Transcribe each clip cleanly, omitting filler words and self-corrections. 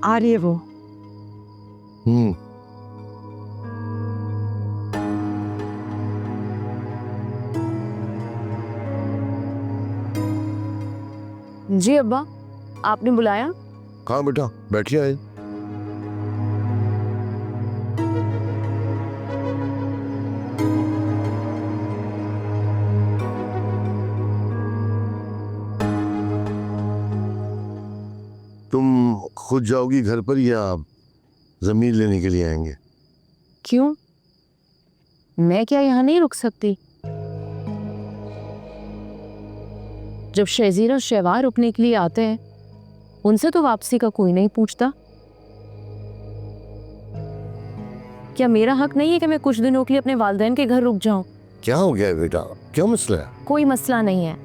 आ रही है वो। जी अब्बा, आपने बुलाया? हाँ बेटा, बैठिए आए। तुम खुद जाओगी घर पर या जमीन लेने के लिए आएंगे? क्यों? मैं क्या यहाँ नहीं रुक सकती? जब शहजीर और शहवार रुकने के लिए आते हैं, उनसे तो वापसी का कोई नहीं पूछता। क्या मेरा हक नहीं है कि मैं कुछ दिनों के लिए अपने वालिदैन के घर रुक जाऊं? क्या हो गया है बेटा, क्या मसला है? कोई मसला नहीं है।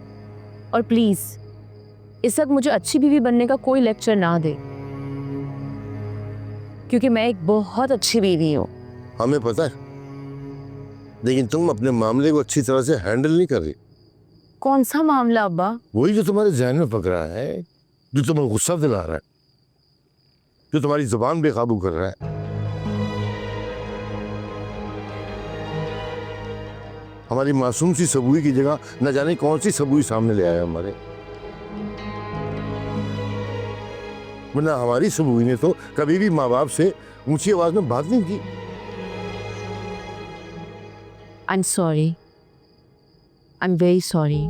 और प्लीज इस वक्त मुझे अच्छी बीवी बनने का कोई लेक्चर ना दे, क्योंकि मैं एक बहुत अच्छी बीवी हूँ। हमें पता है, लेकिन तुम अपने मामले को अच्छी तरह से हैंडल नहीं कर रही। कौन सा मामला अब्बा? वही जो तुम्हारे जहन में पक रहा है, जो तुम्हें गुस्सा दिला रहा है, जो तुम्हारी जुबान बेकाबू कर रहा है। हमारी मासूम सी सबूई की जगह न जाने कौन सी सबूई सामने ले आया हमारे। वरना हमारी सबूई ने तो कभी भी माँ बाप से ऊंची आवाज में बात नहीं की। I'm sorry. I'm very sorry.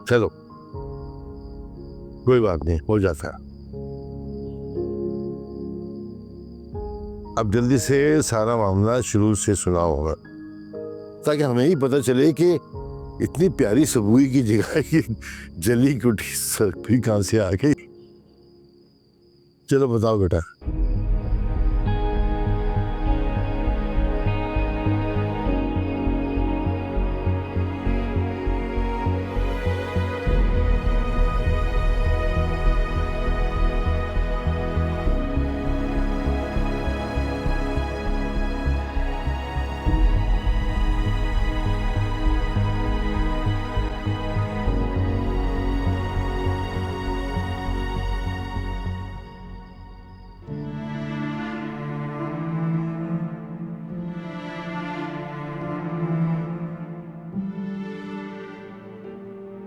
चलो कोई बात नहीं, हो जाता है। अब जल्दी से सारा मामला शुरू से सुनाओ होगा, ताकि हमें ही पता चले कि इतनी प्यारी सबूई की जगह ये जली कुटी भी कहां से आ गई। चलो बताओ बेटा।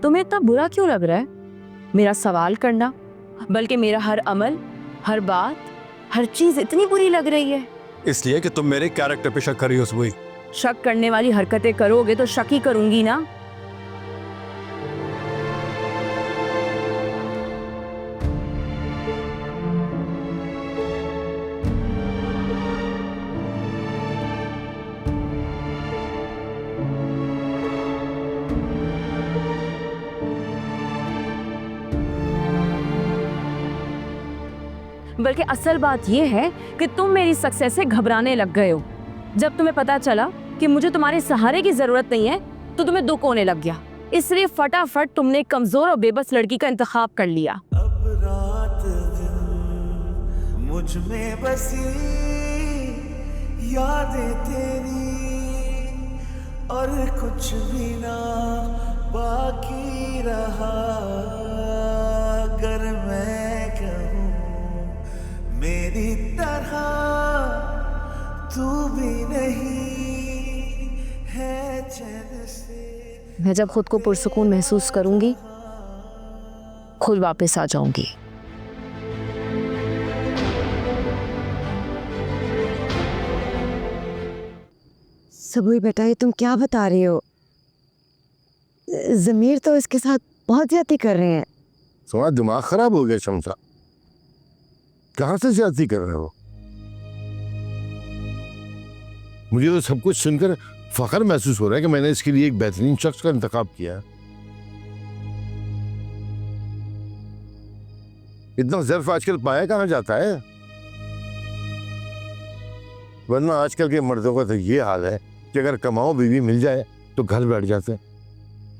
तुम्हें इतना बुरा क्यों लग रहा है मेरा सवाल करना? बल्कि मेरा हर अमल, हर बात, हर चीज इतनी बुरी लग रही है। इसलिए कि तुम मेरे कैरेक्टर पे शक कर रही हो सुबह। शक करने वाली हरकतें करोगे तो शक ही करूंगी ना। बल्कि असल बात यह है कि तुम मेरी सक्सेस से घबराने लग गए हो। जब तुम्हें पता चला कि मुझे तुम्हारे सहारे की जरूरत नहीं है, तो तुम्हें दुख होने लग गया। इसलिए फटाफट तुमने एक कमजोर और बेबस लड़की का इंतखाब कर लिया। अब रात दिन मुझ में बसी यादें तेरी, और कुछ भी ना बाकी रहा। अगर मैं कहूँ मेरी तरह तू भी नहीं है चैन से। मैं जब खुद को पुरसुकून महसूस करूंगी, खुद वापस आ जाऊंगी। सबूई बेटा, ये तुम क्या बता रही हो? जमीर तो इसके साथ बहुत ज्यादती कर रहे हैं। तुम्हारा दिमाग खराब हो गया शमसा, कहां से ज्यादती कर रहे हो? मुझे तो सब कुछ सुनकर फख्र महसूस हो रहा है कि मैंने इसके लिए एक बेहतरीन शख्स का इंतखाब किया। इतना ज़र्फ आजकल पाया कहां जाता है? वरना आजकल के मर्दों का तो ये हाल है कि अगर कमाओ बीवी मिल जाए तो घर बैठ जाते हैं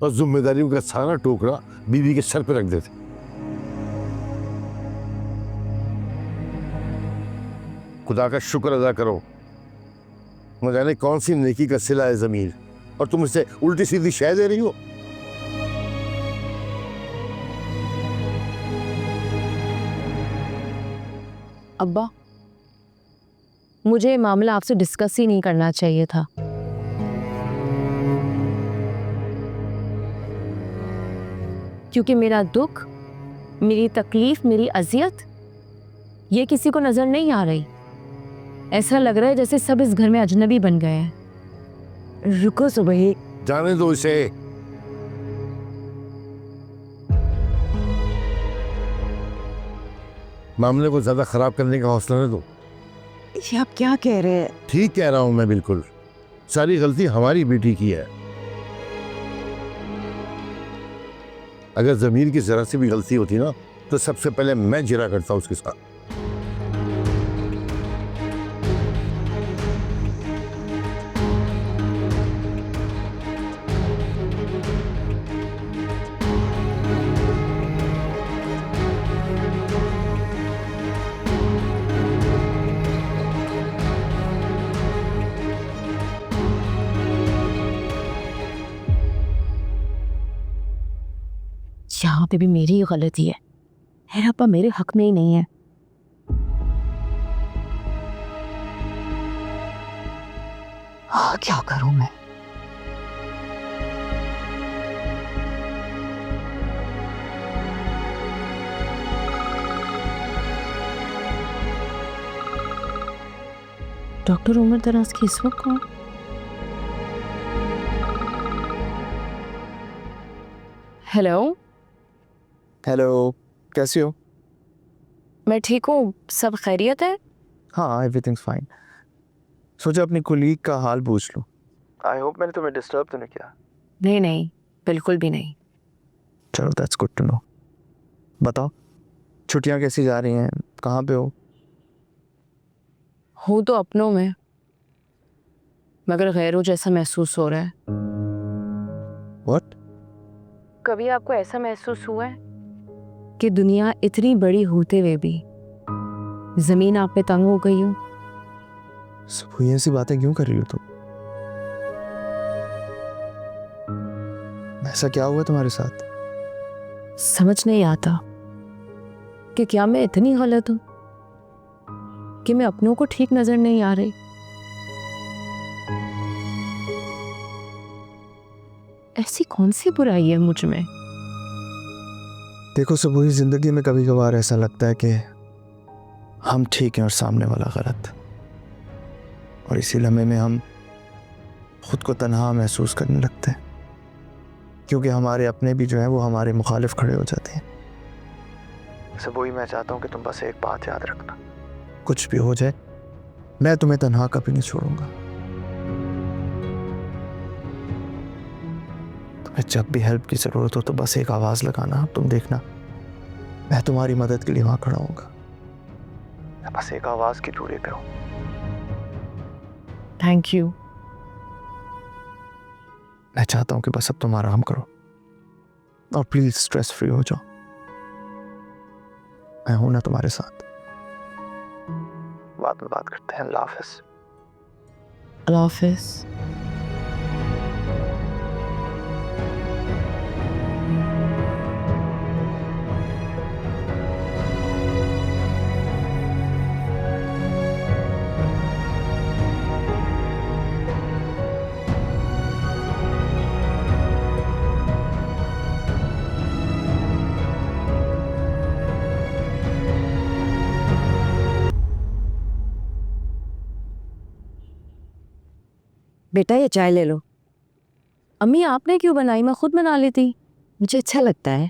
और जिम्मेदारियों का सारा टोकरा बीवी के सर पर रख देते। खुदा का शुक्र अदा करो, न जाने कौन सी नेकी का सिला है ज़मीर, और तुम इसे उल्टी सीधी शय दे रही हो। अब्बा, मुझे ये मामला आपसे डिस्कस ही नहीं करना चाहिए था। क्योंकि मेरा दुख, मेरी तकलीफ, मेरी अजियत ये किसी को नजर नहीं आ रही। ऐसा लग रहा है जैसे सब इस घर में अजनबी बन गए हैं। रुको सुबह, जाने दो इसे। मामले को ज्यादा खराब करने का हौसला न दो। ये आप क्या कह रहे हैं? ठीक कह रहा हूं मैं, बिल्कुल। सारी गलती हमारी बेटी की है। अगर जमीर की जरा सी भी गलती होती ना तो सबसे पहले मैं जिरा करता उसके साथ। यहाँ पे भी मेरी ही गलती है। है अब्बा मेरे हक में ही नहीं है। हाँ, क्या करूं मैं? डॉक्टर उमर दराज की इस वक्त कौन? हेलो। हेलो, कैसी हो? मैं ठीक हूँ, सब खैरियत है? हाँ, एवरीथिंग्स फाइन। सोचा अपनी कुलीग का हाल पूछ लूँ। आई होप मैंने तुम्हें डिस्टर्ब तो नहीं किया। नहीं नहीं, बिल्कुल भी नहीं। चलो, दैट्स गुड टू नो। बताओ, छुट्टियाँ कैसी जा रही हैं? कहाँ पे हो? हूँ तो अपनों में, मगर गैरों जैसा महसूस हो रहा है। व्हाट? कभी आपको ऐसा महसूस हुआ है कि दुनिया इतनी बड़ी होते हुए भी जमीन आप पे तंग हो गई हो? सब ये ऐसी बातें क्यों कर रही हो तुम? ऐसा क्या हुआ तुम्हारे साथ? समझ नहीं आता कि क्या मैं इतनी गलत हूं कि मैं अपनों को ठीक नजर नहीं आ रही। ऐसी कौन सी बुराई है मुझ में? देखो सबूरी, जिंदगी में कभी कभार ऐसा लगता है कि हम ठीक हैं और सामने वाला गलत, और इसी लम्हे में हम खुद को तन्हा महसूस करने लगते हैं, क्योंकि हमारे अपने भी जो हैं वो हमारे मुखालिफ खड़े हो जाते हैं। सबूरी, मैं चाहता हूँ कि तुम बस एक बात याद रखना, कुछ भी हो जाए मैं तुम्हें तन्हा कभी नहीं छोड़ूंगा। तुम्हें जब भी हेल्प की ज़रूरत हो तो बस एक आवाज़ लगाना, तुम देखना मैं तुम्हारी मदद के लिए वहाँ खड़ा हूँगा। मैं बस एक आवाज़ की दूरी पे हूँ। Thank you. मैं चाहता हूँ कि बस अब तुम आराम करो और प्लीज़ स्ट्रेस फ्री हो जाओ। मैं हूं ना तुम्हारे साथ। बाद में बात करते हैं। अल्लाह हाफ़िज़। अल्लाह हाफ़िज़। बेटा ये चाय ले लो। अम्मी आपने क्यों बनाई? मैं खुद बना लेती। मुझे अच्छा लगता है।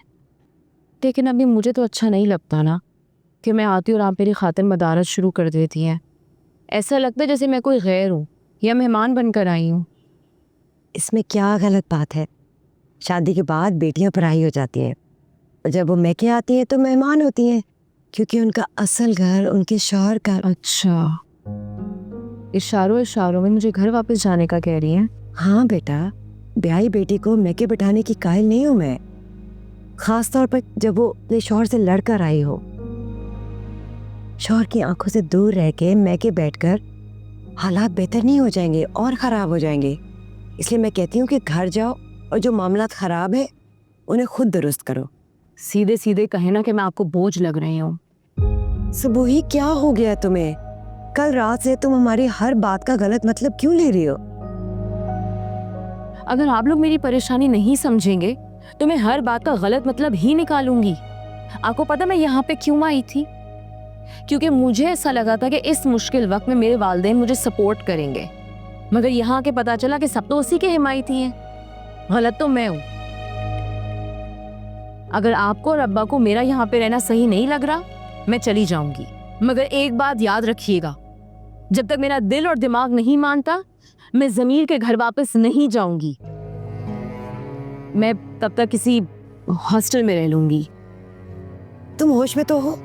लेकिन अभी मुझे तो अच्छा नहीं लगता ना कि मैं आती और आप मेरी खातिर मदारत शुरू कर देती हैं। ऐसा लगता है जैसे मैं कोई गैर हूँ या मेहमान बनकर आई हूँ। इसमें क्या गलत बात है? शादी के बाद बेटियां पराई हो जाती हैं और जब वो मैके आती हैं तो मेहमान होती हैं, क्योंकि उनका असल घर उनके शौहर का। अच्छा, इशारों में मुझे घर वापस जाने का कह रही हैं? हाँ बेटा, ब्याही बेटी को मैके बिठाने की कायल नहीं हूँ मैं, खास तौर पर जब वो अपने शौहर से लड़कर आई हो। शौहर की आंखों से दूर रह के मैके बैठकर हालात बेहतर नहीं हो जाएंगे और ख़राब हो जाएंगे। इसलिए मैं कहती हूँ कि घर जाओ और जो मामला ख़राब है उन्हें खुद दुरुस्त करो। सीधे सीधे कहे ना कि मैं आपको बोझ लग रही हूँ। सुबुही क्या हो गया तुम्हें? कल रात से तुम हमारी हर बात का गलत मतलब क्यों ले रही हो? अगर आप लोग मेरी परेशानी नहीं समझेंगे तो मैं हर बात का गलत मतलब ही निकालूंगी। आपको पता मैं यहाँ पे क्यों आई थी? क्योंकि मुझे ऐसा लगा था कि इस मुश्किल वक्त में मेरे वालिदैन मुझे सपोर्ट करेंगे, मगर यहाँ आके पता चला कि सब तो उसी के हिमायती हैं। गलत तो मैं हूँ। अगर आपको और अब्बा को मेरा यहाँ पे रहना सही नहीं लग रहा, मैं चली जाऊंगी, मगर एक बात याद रखिएगा, जब तक मेरा दिल और दिमाग नहीं मानता मैं ज़मीर के घर वापस नहीं जाऊंगी। मैं तब तक किसी हॉस्टल में रह लूंगी। तुम होश में तो हो?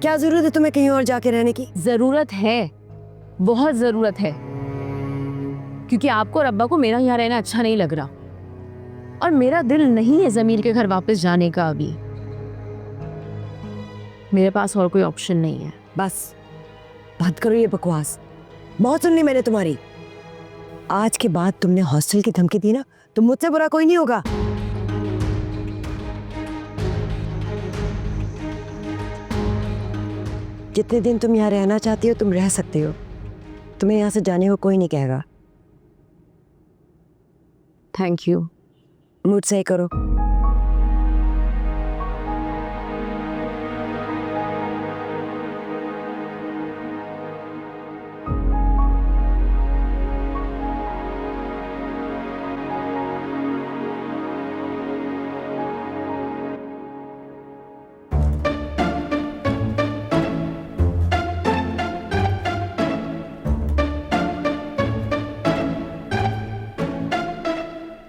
क्या जरूरत है तुम्हें कहीं और जाके रहने की? जरूरत है, बहुत जरूरत है, क्योंकि आपको और अब्बा को मेरा यहाँ रहना अच्छा नहीं लग रहा और मेरा दिल नहीं है ज़मीर के घर वापस जाने का। अभी मेरे पास और कोई ऑप्शन नहीं है। बस बंद करो ये बकवास, बहुत सुन ली मैंने तुम्हारी। आज के बाद तुमने हॉस्टल की धमकी दी ना, तो मुझसे बुरा कोई नहीं होगा। जितने दिन तुम यहाँ रहना चाहती हो तुम रह सकते हो, तुम्हें यहाँ से जाने को कोई नहीं कहेगा। Thank you. मूड सही करो।